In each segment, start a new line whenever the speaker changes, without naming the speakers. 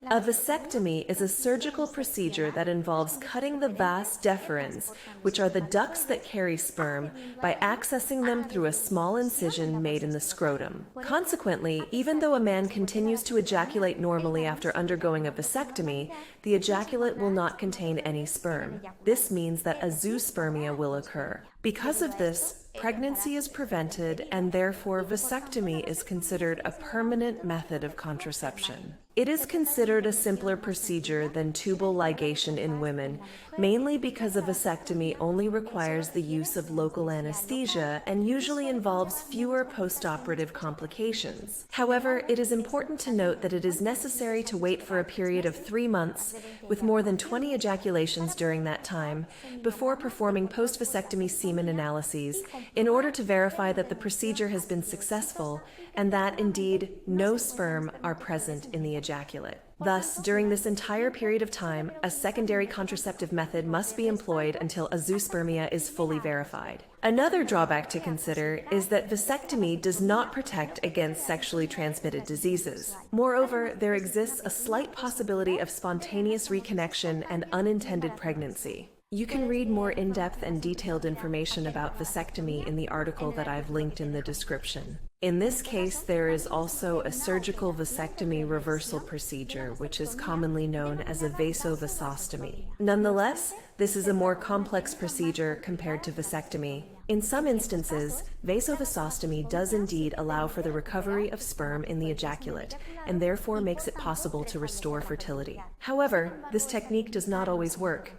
A vasectomy is a surgical procedure that involves cutting the vas deferens, which are the ducts that carry sperm, by accessing them through a small incision made in the scrotum. Consequently, even though a man continues to ejaculate normally after undergoing a vasectomy, the ejaculate will not contain any sperm. This means that azoospermia will occur. Because of this, pregnancy is prevented, and therefore vasectomy is considered a permanent method of contraception. It is considered a simpler procedure than tubal ligation in women, mainly because a vasectomy only requires the use of local anesthesia and usually involves fewer postoperative complications. However, it is important to note that it is necessary to wait for a period of 3 months, with more than 20 ejaculations during that time, before performing post-vasectomy semen analyses in order to verify that the procedure has been successful and that, indeed, no sperm are present in the ejaculate. Thus, during this entire period of time, a secondary contraceptive method must be employed until azoospermia is fully verified. Another drawback to consider is that vasectomy does not protect against sexually transmitted diseases. Moreover, there exists a slight possibility of spontaneous reconnection and unintended pregnancy. You can read more in-depth and detailed information about vasectomy in the article that I've linked in the description. In this case, there is also a surgical vasectomy reversal procedure, which is commonly known as a vasovasostomy. Nonetheless, this is a more complex procedure compared to vasectomy. In some instances, vasovasostomy does indeed allow for the recovery of sperm in the ejaculate, and therefore makes it possible to restore fertility. However, this technique does not always work.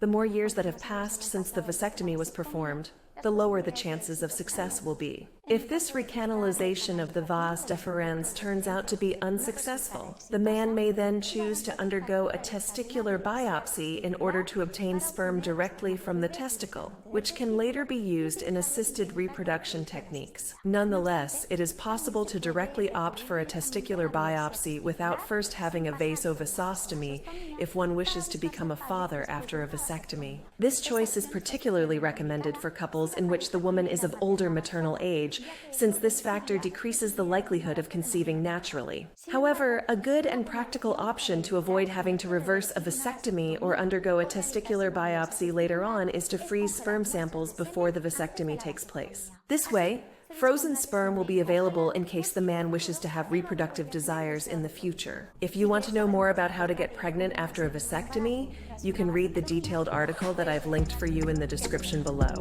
The more years that have passed since the vasectomy was performed, the lower the chances of success will be. If this recanalization of the vas deferens turns out to be unsuccessful, the man may then choose to undergo a testicular biopsy in order to obtain sperm directly from the testicle, which can later be used in assisted reproduction techniques. Nonetheless, it is possible to directly opt for a testicular biopsy without first having a vasovasostomy if one wishes to become a father after a vasectomy. This choice is particularly recommended for couples in which the woman is of older maternal age, since this factor decreases the likelihood of conceiving naturally. However, a good and practical option to avoid having to reverse a vasectomy or undergo a testicular biopsy later on is to freeze sperm samples before the vasectomy takes place. This way, frozen sperm will be available in case the man wishes to have reproductive desires in the future. If you want to know more about how to get pregnant after a vasectomy, you can read the detailed article that I've linked for you in the description below.